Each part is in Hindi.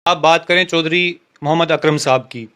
आप बात करें चौधरी मोहम्मद अकरम साहब की,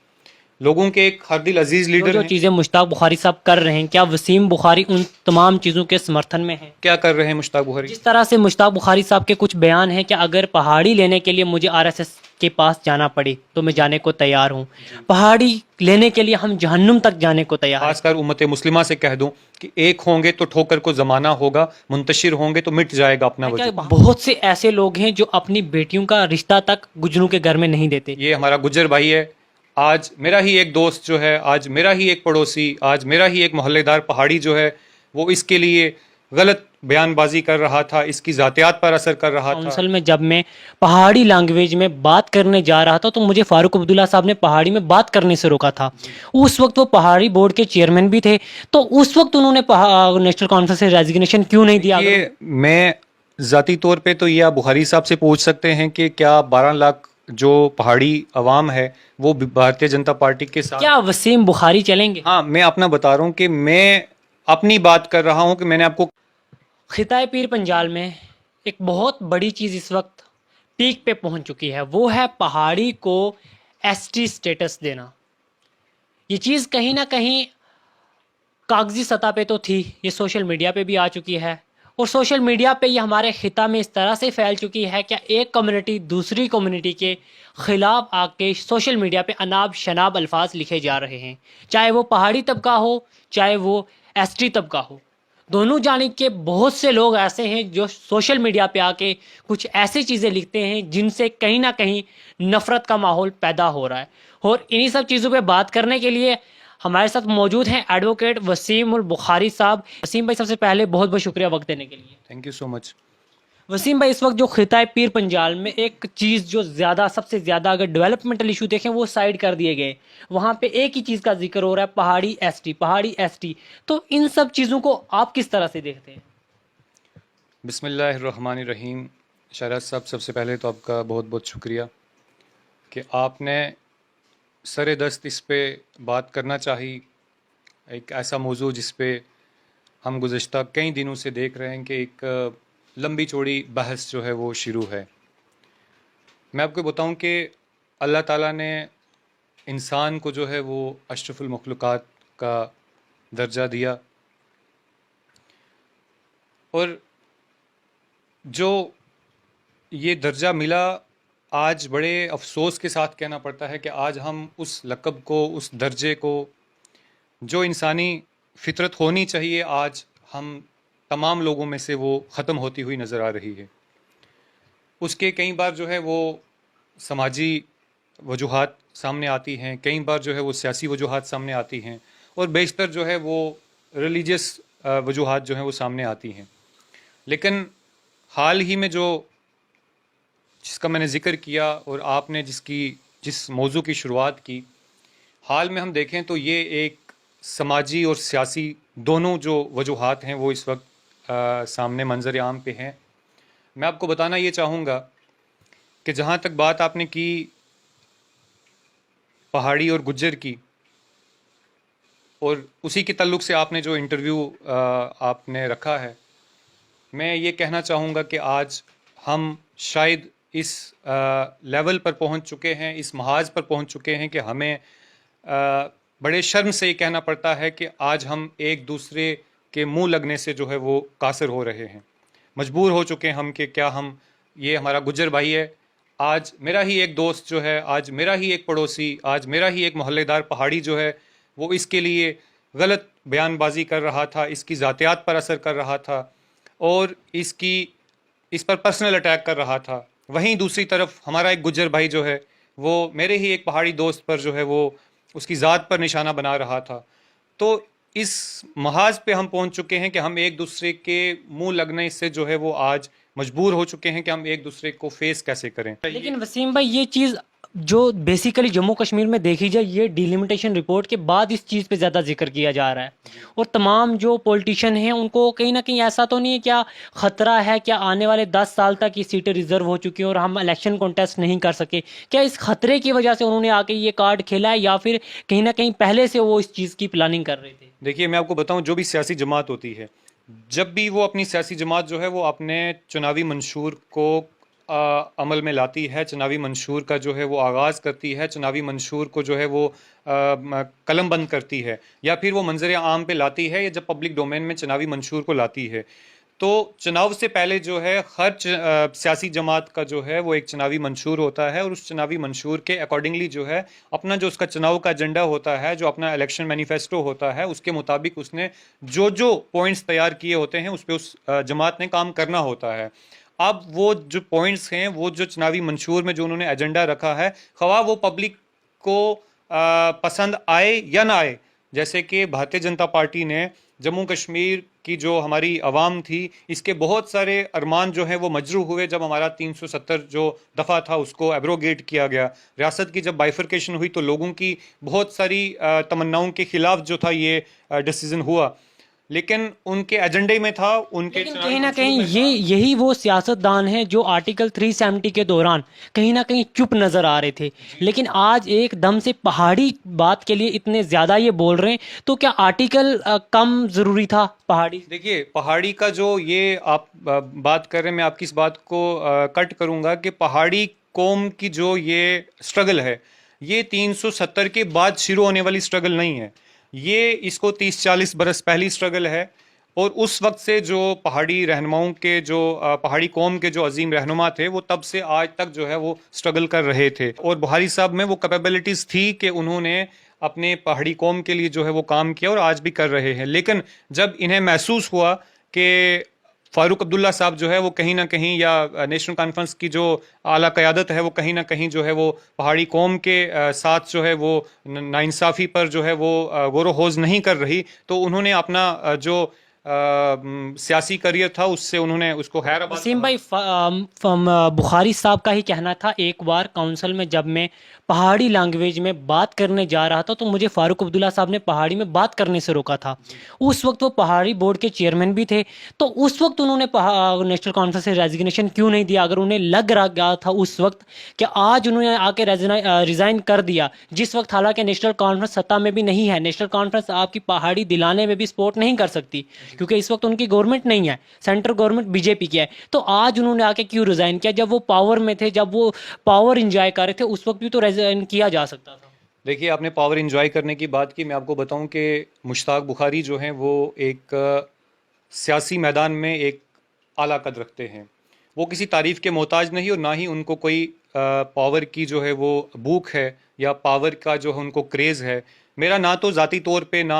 लोगों के एक हर दिल अजीज जो लीडर जो हैं। चीज़ें मुश्ताक बुखारी साहब कर रहे हैं, क्या वसीम बुखारी उन तमाम चीज़ों के समर्थन में है? क्या कर रहे हैं मुश्ताक बुखारी? जिस तरह से मुश्ताक बुखारी साहब के कुछ बयान हैं कि अगर पहाड़ी लेने के लिए मुझे आरएसएस के पास जाना पड़े तो मैं जाने को तैयार हूँ। पहाड़ी लेने के लिए हम जहन्नुम तक जाने को तैयार हैं। खासकर उम्मत मुस्लिमा से कह दूं कि एक होंगे तो ठोकर को जमाना होगा, मुंतशिर होंगे तो मिट जाएगा अपना है क्या, वजूद। बहुत से ऐसे लोग हैं जो अपनी बेटियों का रिश्ता तक गुजरों के घर में नहीं देते। ये हमारा गुज्जर भाई है। आज मेरा ही एक दोस्त जो है, आज मेरा ही एक पड़ोसी, आज मेरा ही एक मोहल्लेदार पहाड़ी जो है, वो इसके लिए गलत बयानबाजी कर रहा था, इसकी ज़ातियात पर असर कर रहा था। काउंसिल में जब मैं पहाड़ी लैंग्वेज में बात करने जा रहा था तो मुझे फारूक अब्दुल्ला साहब ने पहाड़ी में बात करने से रोका था। उस वक्त वो पहाड़ी बोर्ड के चेयरमैन भी थे, तो उस वक्त उन्होंने नेशनल कॉन्फ्रेंस से रेजिग्नेशन क्यों नहीं दिया? ये मैं ज़ाती तौर पे तो ये आप बुखारी साहब से पूछ सकते हैं कि क्या 12 लाख जो पहाड़ी अवाम है वो भारतीय जनता पार्टी के साथ। क्या वसीम बुखारी चलेंगे? हाँ, मैं अपना बता रहा हूँ कि मैं अपनी बात कर रहा हूँ कि मैंने आपको। खिताए पीर पंजाल में एक बहुत बड़ी चीज़ इस वक्त पीक पे पहुंच चुकी है, वो है पहाड़ी को एसटी स्टेटस देना। ये चीज़ कहीं ना कहीं कागजी सतह पे तो थी, ये सोशल मीडिया पे भी आ चुकी है, और सोशल मीडिया पे ये हमारे खिता में इस तरह से फैल चुकी है कि एक कम्युनिटी दूसरी कम्युनिटी के ख़िलाफ़ आके सोशल मीडिया पे अनाब शनाब अल्फाज लिखे जा रहे हैं, चाहे वो पहाड़ी तबका हो चाहे वो एसटी तबका हो। दोनों जानिब के बहुत से लोग ऐसे हैं जो सोशल मीडिया पे आके कुछ ऐसी चीज़ें लिखते हैं जिनसे कहीं ना कहीं नफ़रत का माहौल पैदा हो रहा है। और इन्हीं सब चीज़ों पे बात करने के लिए हमारे साथ मौजूद हैं एडवोकेट वसीम उल बुखारी साहब। वसीम भाई, सबसे पहले बहुत बहुत शुक्रिया वक्त देने के लिए। Thank you so much. Waseem भाई, इस वक्त जो खिताए पीर पंजाल में एक चीज़ जो ज़्यादा सबसे ज़्यादा अगर डेवलपमेंटल इशू देखें वो साइड कर दिए गए, वहाँ पे एक ही चीज़ का जिक्र हो रहा है, पहाड़ी एसटी, पहाड़ी एसटी। तो इन सब चीज़ों को आप किस तरह से देखते हैं? बिस्मिल्लाहिर्रहमानिर्रहीम। शहराज साहब, सबसे पहले तो आपका बहुत बहुत शुक्रिया कि आपने सरे दस्त इस पे बात करना चाही। एक ऐसा मौजू जिस पे हम गुज़श्ता कई दिनों से देख रहे हैं कि एक लंबी चौड़ी बहस जो है वो शुरू है। मैं आपको बताऊं कि अल्लाह ताला ने इंसान को जो है वो अशरफुल मखलूक़ात का दर्जा दिया, और जो ये दर्जा मिला, आज बड़े अफसोस के साथ कहना पड़ता है कि आज हम उस लक़ब को, उस दर्जे को, जो इंसानी फितरत होनी चाहिए, आज हम तमाम लोगों में से वो ख़त्म होती हुई नज़र आ रही है। उसके कई बार जो है वो समाजी वजूहात सामने आती हैं, कई बार जो है वो सियासी वजूहात सामने आती हैं, और बेशतर जो है वो रिलीजियस वजूहात जो हैं वो सामने आती हैं। लेकिन हाल ही में जो जिसका मैंने ज़िक्र किया और आपने जिस मौजू की शुरुआत की, हाल में हम देखें तो ये एक समाजी और सियासी दोनों जो वजूहात हैं वो इस वक्त सामने मंजर आम पे हैं। मैं आपको बताना ये चाहूँगा कि जहाँ तक बात आपने की पहाड़ी और गुज्जर की, और उसी के ताल्लुक़ से आपने जो इंटरव्यू आपने रखा है, मैं ये कहना चाहूँगा कि आज हम शायद इस लेवल पर पहुँच चुके हैं, इस महाज पर पहुँच चुके हैं कि हमें बड़े शर्म से ये कहना पड़ता है कि आज हम एक दूसरे के मुंह लगने से जो है वो कासर हो रहे हैं। मजबूर हो चुके हैं हम कि क्या हम, ये हमारा गुज्जर भाई है, आज मेरा ही एक दोस्त जो है, आज मेरा ही एक पड़ोसी, आज मेरा ही एक मोहल्लेदार पहाड़ी जो है, वो इसके लिए गलत बयानबाजी कर रहा था, इसकी ज़ातियात पर असर कर रहा था, और इस पर पर्सनल अटैक कर रहा था। वहीं दूसरी तरफ हमारा एक गुज्जर भाई जो है, वो मेरे ही एक पहाड़ी दोस्त पर जो है वो उसकी ज़ात पर निशाना बना रहा था। तो इस महाज पे हम पहुंच चुके हैं कि हम एक दूसरे के मुंह लगने से जो है वो आज मजबूर हो चुके हैं कि हम एक दूसरे को फेस कैसे करें। लेकिन वसीम भाई, ये चीज़ जो बेसिकली जम्मू कश्मीर में देखी जाए, ये डिलिमिटेशन रिपोर्ट के बाद इस चीज़ पे ज़्यादा जिक्र किया जा रहा है, और तमाम जो पॉलिटिशियन हैं उनको कहीं ना कहीं ऐसा तो नहीं है, क्या ख़तरा है, क्या आने वाले 10 साल तक ये सीटें रिजर्व हो चुकी हैं और हम इलेक्शन कॉन्टेस्ट नहीं कर सके? क्या इस खतरे की वजह से उन्होंने आके ये कार्ड खेला है, या फिर कहीं ना कहीं पहले से वो इस चीज़ की प्लानिंग कर रहे थे? देखिए, मैं आपको बताऊं, जो भी सियासी जमात होती है, जब भी वो अपनी सियासी जमात जो है वो अपने चुनावी मंशूर को अमल में लाती है, चुनावी मंशूर का जो है वो आगाज़ करती है, चुनावी मंशूर को जो है वो कलम बंद करती है, या फिर वो मंजर आम पे लाती है, या जब पब्लिक डोमेन में चुनावी मंशूर को लाती है, तो चुनाव से पहले जो है हर सियासी जमात का जो है वो एक चुनावी मंशूर होता है, और उस चुनावी मंशूर के अकॉर्डिंगली जो है अपना जो उसका चुनाव का एजेंडा होता है, जो अपना इलेक्शन मैनिफेस्टो होता है, उसके मुताबिक उसने जो जो पॉइंट्स तैयार किए होते हैं उस पर उस जमात ने काम करना होता है। अब वो जो पॉइंट्स हैं, वो जो चुनावी मंशूर में जो उन्होंने एजेंडा रखा है, ख्वाह वो पब्लिक को पसंद आए या ना आए, जैसे कि भारतीय जनता पार्टी ने जम्मू कश्मीर की जो हमारी आवाम थी, इसके बहुत सारे अरमान जो हैं वो मजरू हुए जब हमारा 370 जो दफ़ा था उसको एब्रोगेट किया गया। रियासत की जब बाइफरकेशन हुई तो लोगों की बहुत सारी तमन्नाओं के खिलाफ जो था ये डिसीजन हुआ, लेकिन उनके एजेंडे में था, उनके लेकिन चुनावी कहीं ना मंशूर कहीं में था। यही वो सियासतदान हैं जो आर्टिकल 370 के दौरान कहीं ना कहीं चुप नजर आ रहे थे, लेकिन आज एकदम से पहाड़ी बात के लिए इतने ज़्यादा ये बोल रहे हैं, तो क्या आर्टिकल कम ज़रूरी था पहाड़ी? देखिए, पहाड़ी का जो ये आप बात कर रहे हैं, मैं आपकी इस बात को कट करूंगा कि पहाड़ी कौम की जो ये स्ट्रगल है, ये 370 के बाद शुरू होने वाली स्ट्रगल नहीं है। ये इसको 30-40 बरस पहली स्ट्रगल है, और उस वक्त से जो पहाड़ी रहनुमाओं के जो पहाड़ी कौम के जो अजीम रहनुमा थे, वो तब से आज तक जो है वो स्ट्रगल कर रहे थे, और बुहारी साहब में वो कैपेबिलिटीज़ थी कि उन्होंने अपने पहाड़ी कौम के लिए जो है वो काम किया, और आज भी कर रहे हैं। लेकिन जब इन्हें महसूस हुआ कि फारूक अब्दुल्ला साहब जो है वो कहीं ना कहीं, या नेशनल कॉन्फ्रेंस की जो आला क़यादत है वो कहीं ना कहीं जो है वो पहाड़ी कौम के साथ जो है वो नाइंसाफ़ी पर जो है वो गोरो होज नहीं कर रही, तो उन्होंने अपना जो सियासी करियर था उससे उन्होंने उसको हैदराबाद। वसीम भाई, बुखारी साहब का ही कहना था, एक बार काउंसिल में जब मैं पहाड़ी लैंग्वेज में बात करने जा रहा था तो मुझे फारूक अब्दुल्ला साहब ने पहाड़ी में बात करने से रोका था। उस वक्त वो पहाड़ी बोर्ड के चेयरमैन भी थे, तो उस वक्त उन्होंने नेशनल कॉन्फ्रेंस से रेजिग्नेशन क्यों नहीं दिया? अगर उन्हें लग रहा गया था उस वक्त कि आज उन्होंने आके रिज़ाइन कर दिया, जिस वक्त हालांकि नेशनल कॉन्फ्रेंस सत्ता में भी नहीं है, नेशनल कॉन्फ्रेंस आपकी पहाड़ी दिलाने में भी सपोर्ट नहीं कर सकती क्योंकि इस वक्त उनकी गवर्नमेंट नहीं है, सेंट्रल गवर्नमेंट बीजेपी की है, तो आज उन्होंने आके क्यों रिजाइन किया? जब वो पावर में थे, जब वो पावर एंजॉय कर रहे थे, उस वक्त भी तो रिजाइन किया जा सकता था। देखिए, आपने पावर इंजॉय करने की बात की, मैं आपको बताऊं कि मुश्ताक बुखारी जो हैं वो एक सियासी मैदान में एक आला कद रखते हैं। वो किसी तारीफ़ के मोहताज नहीं, और ना ही उनको कोई पावर की जो है वो भूख है, या पावर का जो है उनको क्रेज़ है। मेरा ना तो ज़ाती तौर पे ना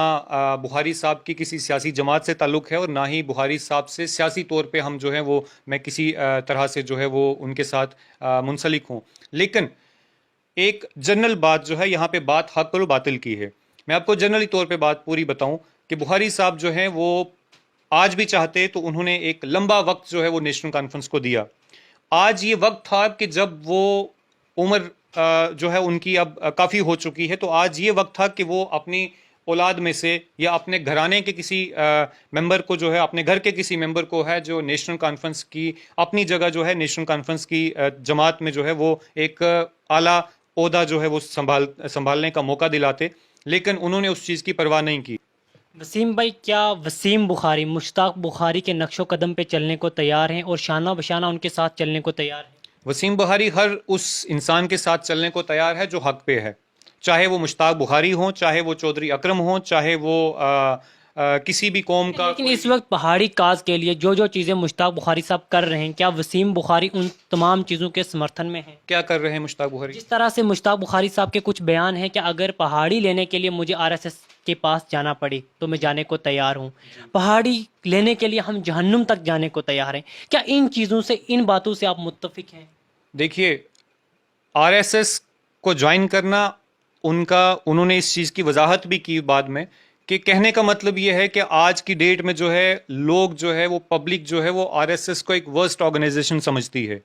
बुखारी साहब की किसी सियासी जमात से ताल्लुक़ है, और ना ही बुखारी साहब से सियासी तौर पे हम जो है वो मैं किसी तरह से जो है वो उनके साथ मुंसलिक हूँ। लेकिन एक जनरल बात जो है, यहाँ पे बात हक और बातिल की है। मैं आपको जनरली तौर पे बात पूरी बताऊं कि बुखारी साहब जो हैं वो आज भी चाहते तो उन्होंने एक लंबा वक्त जो है वो नेशनल कॉन्फ्रेंस को दिया। आज ये वक्त था कि जब वो उम्र जो है उनकी अब काफ़ी हो चुकी है, तो आज ये वक्त था कि वो अपनी औलाद में से या अपने घराने के किसी मेंबर को जो है, अपने घर के किसी मेंबर को है जो नेशनल कॉन्फ्रेंस की अपनी जगह जो है नेशनल कॉन्फ्रेंस की जमात में जो है वो एक आला ओहदा जो है वो संभालने का मौका दिलाते, लेकिन उन्होंने उस चीज़ की परवाह नहीं की। वसीम भाई, क्या वसीम बुखारी मुश्ताक बुखारी के नक्शो कदम पे चलने को तैयार हैं और शाना बशाना उनके साथ चलने को तैयार हैं? वसीम बुखारी हर उस इंसान के साथ चलने को तैयार है जो हक पे है, चाहे वो मुश्ताक बुखारी हो, चाहे वो चौधरी अकरम हो, चाहे वो किसी भी कौम का। लेकिन इस वक्त पहाड़ी काज के लिए जो जो चीज़ें मुश्ताक बुखारी साहब कर रहे हैं, क्या वसीम बुखारी उन तमाम चीज़ों के समर्थन में है? क्या कर रहे हैं मुश्ताक बुखारी? जिस तरह से मुश्ताक बुखारी साहब के कुछ बयान हैं कि अगर पहाड़ी लेने के लिए मुझे आरएसएस के पास जाना पड़े तो मैं जाने को तैयार हूँ, पहाड़ी लेने के लिए हम जहन्नुम तक जाने को तैयार हैं, क्या इन चीज़ों से, इन बातों से आप मुत्तफिक हैं? देखिए, आरएसएस को ज्वाइन करना उन्होंने इस चीज़ की वजाहत भी की बाद में, कि कहने का मतलब ये है कि आज की डेट में जो है लोग जो है वो पब्लिक जो है वो आरएसएस को एक वर्स्ट ऑर्गेनाइजेशन समझती है।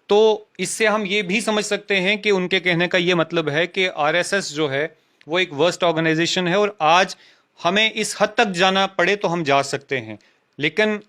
तो इससे हम ये भी समझ सकते हैं कि उनके कहने का ये मतलब है कि आरएसएस जो है वो एक वर्स्ट ऑर्गेनाइजेशन है, और आज हमें इस हद तक जाना पड़े तो हम जा सकते हैं। लेकिन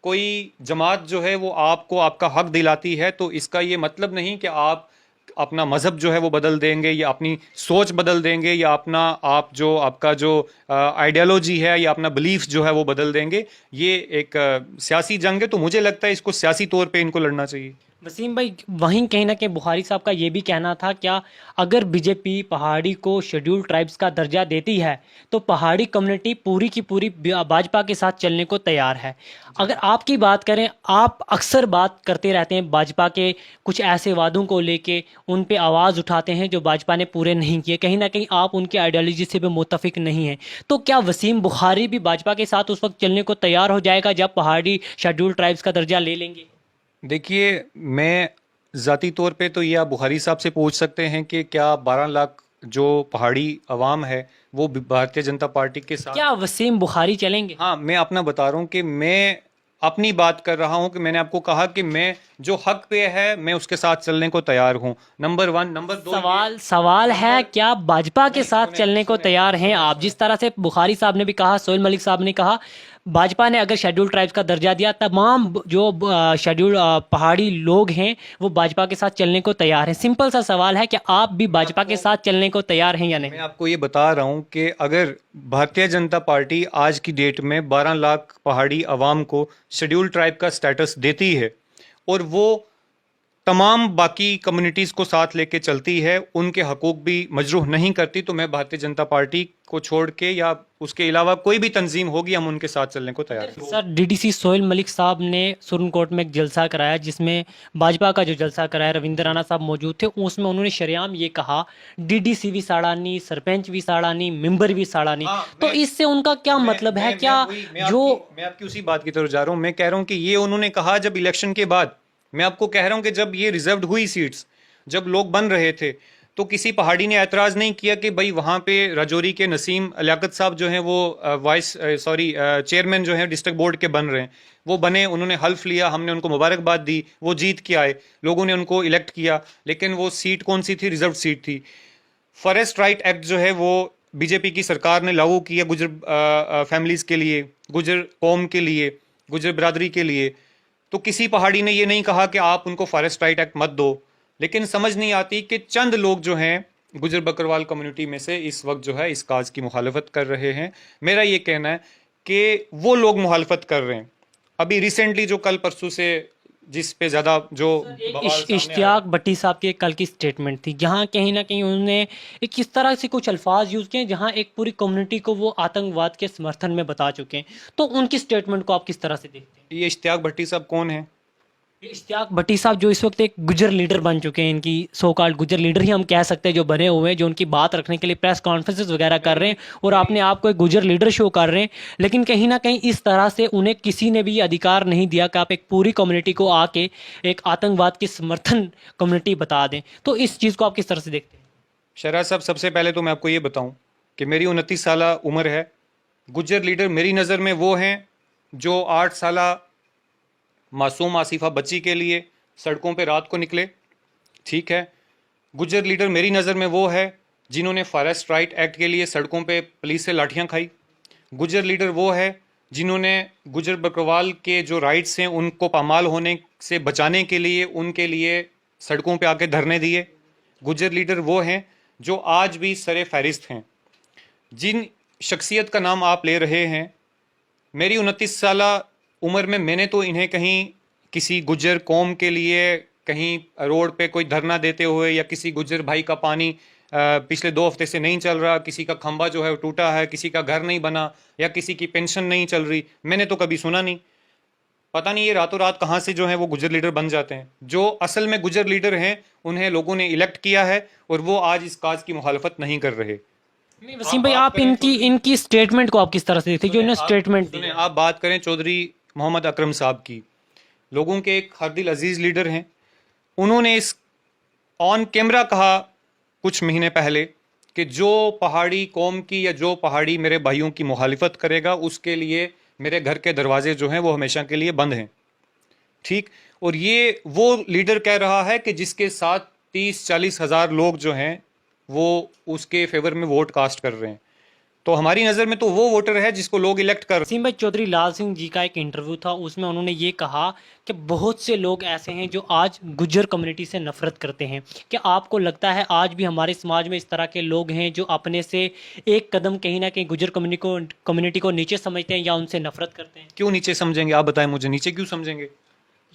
कोई जमात जो है वो आपको आपका हक दिलाती है, तो इसका ये मतलब नहीं कि आप अपना मज़हब जो है वो बदल देंगे, या अपनी सोच बदल देंगे, या आपका जो आइडियोलॉजी है या अपना बिलीफ जो है वो बदल देंगे। ये एक सियासी जंग है, तो मुझे लगता है इसको सियासी तौर पे इनको लड़ना चाहिए। वसीम भाई, वहीं कहीं ना कहीं बुखारी साहब का ये भी कहना था, क्या अगर बीजेपी पहाड़ी को शेड्यूल ट्राइब्स का दर्जा देती है तो पहाड़ी कम्युनिटी पूरी की पूरी भाजपा के साथ चलने को तैयार है। अगर आपकी बात करें, आप अक्सर बात करते रहते हैं भाजपा के कुछ ऐसे वादों को लेके, उन पे आवाज़ उठाते हैं जो भाजपा ने पूरे नहीं किए, कहीं ना कहीं आप उनके आइडियोलॉजी से भी मुत्तफिक नहीं हैं। तो क्या वसीम बुखारी भी भाजपा के साथ उस वक्त चलने को तैयार हो जाएगा जब पहाड़ी शेड्यूल ट्राइब्स का दर्जा ले लेंगे? देखिए, मैं ज़ाती तौर पे तो ये आप बुखारी साहब से पूछ सकते हैं कि क्या 12 लाख जो पहाड़ी अवाम है वो भारतीय जनता पार्टी के साथ। क्या वसीम बुखारी चलेंगे? हाँ, मैं अपना बता रहा हूँ कि मैं अपनी बात कर रहा हूँ कि मैंने आपको कहा कि मैं जो हक पे है मैं उसके साथ चलने को तैयार हूँ। नंबर 1। नंबर 2, सवाल है, क्या भाजपा के साथ सुने चलने को सुने तैयार हैं सुने आप? जिस तरह से बुखारी साहब ने भी कहा, सोहेल मलिक साहब ने कहा, भाजपा ने अगर शेड्यूल ट्राइब्स का दर्जा दिया, तमाम जो शेड्यूल पहाड़ी लोग हैं वो भाजपा के साथ चलने को तैयार हैं। सिंपल सा सवाल है, क्या आप भी भाजपा के साथ चलने को तैयार हैं या मैं नहीं? आपको ये बता रहा हूँ कि अगर भारतीय जनता पार्टी आज की डेट में 12 लाख पहाड़ी अवाम को शेड्यूल ट्राइब का स्टेटस देती है और वो तमाम बाकी कम्युनिटीज़ को साथ लेके चलती है, उनके हकूक़ भी मजरूह नहीं करती, तो मैं भारतीय जनता पार्टी को छोड़ के या उसके अलावा कोई भी तंजीम होगी हम उनके साथ चलने को तैयार हैं। सर, डीडीसी सोहेल मलिक साहब ने सुरनकोट में एक जलसा कराया जिसमें भाजपा का जो जलसा कराया, रविंद्र राणा साहब मौजूद थे, उसमें उन्होंने शरेआम ये कहा, डीडीसी भी साड़ानी, सरपंच भी साड़ानी, मेंबर भी साड़ानी। हाँ, तो इससे उनका क्या मतलब है? क्या मैं आपकी उसी बात की तरफ जा रहा हूँ। मैं कह रहा हूँ कि ये उन्होंने कहा जब इलेक्शन के बाद। मैं आपको कह रहा हूँ कि जब ये रिजर्व्ड हुई सीट्स, जब लोग बन रहे थे, तो किसी पहाड़ी ने ऐतराज़ नहीं किया कि भाई वहाँ पे राजौरी के नसीम लियाकत साहब जो हैं वो चेयरमैन जो हैं डिस्ट्रिक्ट बोर्ड के बन रहे हैं। वो बने, उन्होंने हल्फ लिया, हमने उनको मुबारकबाद दी, वो जीत के आए, लोगों ने उनको इलेक्ट किया। लेकिन वो सीट कौन सी थी? रिजर्व सीट थी। फॉरेस्ट राइट एक्ट जो है वो बीजेपी की सरकार ने लागू किया गुजर फैमिलीज़ के लिए, गुजर कौम के लिए, गुजर बरादरी के लिए। तो किसी पहाड़ी ने ये नहीं कहा कि आप उनको फॉरेस्ट राइट एक्ट मत दो। लेकिन समझ नहीं आती कि चंद लोग जो हैं गुजर बकरवाल कम्युनिटी में से इस वक्त जो है इस काज की मुखालफत कर रहे हैं। मेरा ये कहना है कि वो लोग मुखालफत कर रहे हैं। अभी रिसेंटली जो कल परसों से जिस पे ज़्यादा जो बवाल सामने आया, इश्तियाक भट्टी साहब की एक कल की स्टेटमेंट थी जहां कहीं ना कहीं उन्होंने एक किस तरह से कुछ अल्फाज यूज़ किए जहां एक पूरी कम्युनिटी को वो आतंकवाद के समर्थन में बता चुके हैं। तो उनकी स्टेटमेंट को आप किस तरह से देखते हैं? ये इश्तियाक भट्टी साहब कौन है? इश्तियाक भट्टी साहब जो इस वक्त एक गुजर लीडर बन चुके हैं, इनकी सो कॉल्ड गुजर लीडर ही हम कह सकते हैं, जो बने हुए हैं, जो उनकी बात रखने के लिए प्रेस कॉन्फ्रेंसेस वगैरह कर रहे हैं और अपने आप को एक गुजर लीडर शो कर रहे हैं। लेकिन कहीं ना कहीं इस तरह से उन्हें किसी ने भी ये अधिकार नहीं दिया कि आप एक पूरी कम्युनिटी को आके एक आतंकवाद की समर्थन कम्युनिटी बता दें। तो इस चीज़ को आप किस तरह से देखते हैं? शहराज साहब, सबसे पहले तो मैं आपको ये बताऊं कि मेरी 29 साल उम्र है। गुजर लीडर मेरी नज़र में वो हैं जो 8 साल मासूम आसिफा बच्ची के लिए सड़कों पे रात को निकले। ठीक है। गुजर लीडर मेरी नज़र में वो है जिन्होंने फॉरेस्ट राइट एक्ट के लिए सड़कों पे पुलिस से लाठियां खाई। गुजर लीडर वो है जिन्होंने गुजर बकरवाल के जो राइट्स हैं उनको पामाल होने से बचाने के लिए उनके लिए सड़कों पे आके धरने दिए। गुजर लीडर वो हैं जो आज भी सरे फहरिस्त हैं। जिन शख्सियत का नाम आप ले रहे हैं, मेरी 29 साल उम्र में मैंने तो इन्हें कहीं किसी गुजर कौम के लिए कहीं रोड पे कोई धरना देते हुए या किसी गुजर भाई का पानी पिछले 2 हफ्ते से नहीं चल रहा, किसी का खंबा जो है वो टूटा है, किसी का घर नहीं बना या किसी की पेंशन नहीं चल रही, मैंने तो कभी सुना नहीं। पता नहीं ये रातों रात कहाँ से जो है वो गुजर लीडर बन जाते हैं। जो असल में गुजर लीडर हैं उन्हें लोगों ने इलेक्ट किया है और वो आज इस काज की मुखालफत नहीं कर रहे। नहीं वसीम भाई, आप इनकी स्टेटमेंट को आप किस तरह से देखते हैं जो इन्होंने स्टेटमेंट दी? आप बात करें चौधरी मोहम्मद अकरम साहब की, लोगों के एक हर दिल अजीज लीडर हैं। उन्होंने इस ऑन कैमरा कहा कुछ महीने पहले कि जो पहाड़ी कौम की या जो पहाड़ी मेरे भाइयों की मुखालिफत करेगा उसके लिए मेरे घर के दरवाजे जो हैं वो हमेशा के लिए बंद हैं। ठीक। और ये वो लीडर कह रहा है कि जिसके साथ 30-40 हज़ार लोग जो हैं वो उसके फेवर में वोट कास्ट कर रहे हैं। तो हमारी नज़र में तो वो वोटर है जिसको लोग इलेक्ट कर। वसीम भाई, चौधरी लाल सिंह जी का एक इंटरव्यू था, उसमें उन्होंने ये कहा कि बहुत से लोग ऐसे हैं जो आज गुज्जर कम्युनिटी से नफरत करते हैं। क्या आपको लगता है आज भी हमारे समाज में इस तरह के लोग हैं जो अपने से एक कदम कहीं ना कहीं गुज्जर कम्युनिटी को नीचे समझते हैं या उनसे नफरत करते हैं? क्यों नीचे समझेंगे? आप बताएं मुझे, नीचे क्यों समझेंगे?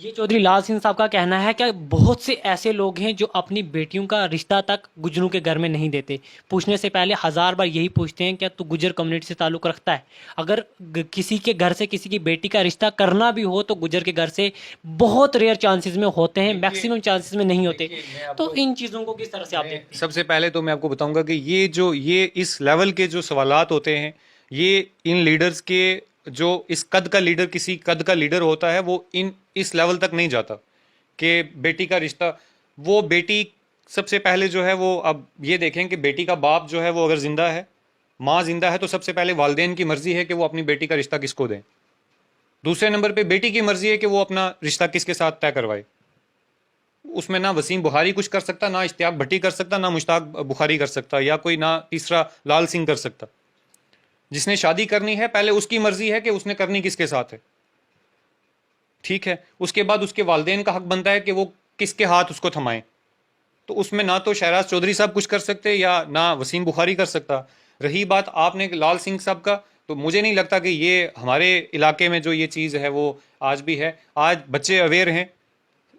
ये चौधरी लाल सिंह साहब का कहना है कि बहुत से ऐसे लोग हैं जो अपनी बेटियों का रिश्ता तक गुजरों के घर में नहीं देते। पूछने से पहले 1000 बार यही पूछते हैं क्या तू गुजर कम्युनिटी से ताल्लुक़ रखता है। अगर किसी के घर से किसी की बेटी का रिश्ता करना भी हो तो गुजर के घर से बहुत रेयर चांसेस में होते हैं, मैक्सिमम चांसेस में नहीं होते। तो इन चीज़ों को किस तरह से आप देखते हैं? सबसे पहले तो मैं आपको बताऊंगा कि ये इस लेवल के जो सवालात होते हैं, ये इन लीडर्स के, जो इस कद का लीडर, किसी कद का लीडर होता है, वो इस लेवल तक नहीं जाता कि बेटी का रिश्ता, वो बेटी सबसे पहले जो है वो, अब ये देखें कि बेटी का बाप जो है वो अगर जिंदा है, माँ जिंदा है, तो सबसे पहले वालिदैन की मर्जी है कि वो अपनी बेटी का रिश्ता किसको दें। दूसरे नंबर पे बेटी की मर्जी है कि वो अपना रिश्ता किसके साथ तय करवाए। उसमें ना वसीम बुखारी कुछ कर सकता, ना इश्तियाक भट्टी कर सकता, ना मुश्ताक बुखारी कर सकता, या कोई ना तीसरा लाल सिंह कर सकता। जिसने शादी करनी है पहले उसकी मर्जी है कि उसने करनी किसके साथ है, ठीक है। उसके बाद उसके वालिदैन का हक बनता है कि वो किसके हाथ उसको थमाएं। तो उसमें ना तो शहराज चौधरी साहब कुछ कर सकते या ना वसीम बुखारी कर सकता। रही बात आपने लाल सिंह साहब का, तो मुझे नहीं लगता कि ये हमारे इलाके में जो ये चीज़ है वो आज भी है। आज बच्चे अवेयर हैं,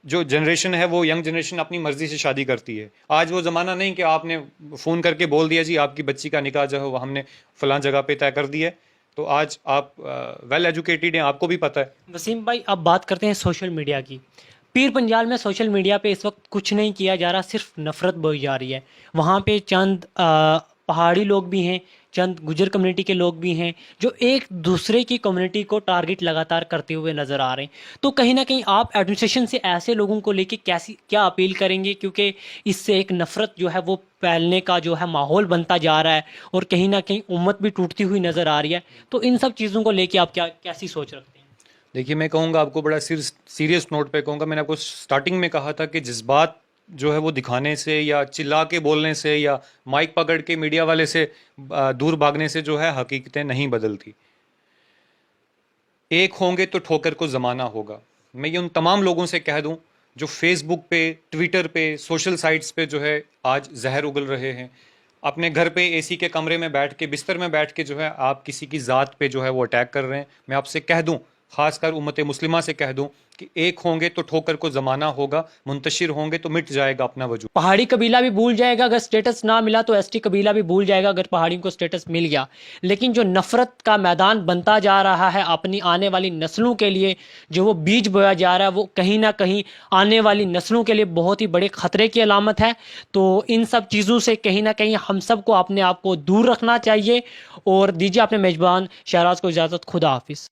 जो जनरेशन है वो यंग जनरेशन अपनी मर्जी से शादी करती है। आज वो ज़माना नहीं कि आपने फ़ोन करके बोल दिया जी आपकी बच्ची का निकाह जो है वो हमने फ़लाँ जगह पे तय कर दिया है। तो आज आप वेल एजुकेटेड हैं, आपको भी पता है। वसीम भाई, अब बात करते हैं सोशल मीडिया की। पीर पंजाल में सोशल मीडिया पे इस वक्त कुछ नहीं किया जा रहा, सिर्फ नफ़रत बोई जा रही है। वहाँ पे चंद पहाड़ी लोग भी हैं, चंद गुजर कम्युनिटी के लोग भी हैं जो एक दूसरे की कम्युनिटी को टारगेट लगातार करते हुए नज़र आ रहे हैं। तो कहीं ना कहीं आप एडमिनिस्ट्रेशन से ऐसे लोगों को लेके कैसी क्या अपील करेंगे, क्योंकि इससे एक नफ़रत जो है वो फैलने का जो है माहौल बनता जा रहा है और कहीं ना कहीं उम्मत भी टूटती हुई नज़र आ रही है। तो इन सब चीज़ों को लेके आप क्या कैसी सोच रखते हैं? देखिए, मैं कहूँगा आपको बड़ा सीरियस नोट पे कहूँगा। मैंने आपको स्टार्टिंग में कहा था कि जज्बात जो है वो दिखाने से या चिल्ला के बोलने से या माइक पकड़ के मीडिया वाले से दूर भागने से जो है हकीकतें नहीं बदलती। एक होंगे तो ठोकर को ज़माना होगा। मैं ये उन तमाम लोगों से कह दूं जो फेसबुक पे, ट्विटर पे, सोशल साइट्स पे जो है आज जहर उगल रहे हैं। अपने घर पे एसी के कमरे में बैठ के, बिस्तर में बैठ के जो है आप किसी की ज़ात पे जो है वो अटैक कर रहे हैं। मैं आपसे कह दूं, ख़ासकर उम्मत मुस्लिमा से कह दूं कि एक होंगे तो ठोकर को ज़माना होगा, मुंतशिर होंगे तो मिट जाएगा अपना वजूद। पहाड़ी कबीला भी भूल जाएगा अगर स्टेटस ना मिला, तो एसटी कबीला भी भूल जाएगा अगर पहाड़ियों को स्टेटस मिल गया। लेकिन जो नफ़रत का मैदान बनता जा रहा है अपनी आने वाली नस्लों के लिए, जो वो बीज बोया जा रहा है, वो कहीं ना कहीं आने वाली नस्लों के लिए बहुत ही बड़े ख़तरे की अलामत है। तो इन सब चीज़ों से कहीं ना कहीं हम सबको अपने आप को दूर रखना चाहिए। और दीजिए अपने मेज़बान शहराज को इजाज़त। खुदा हाफिज़।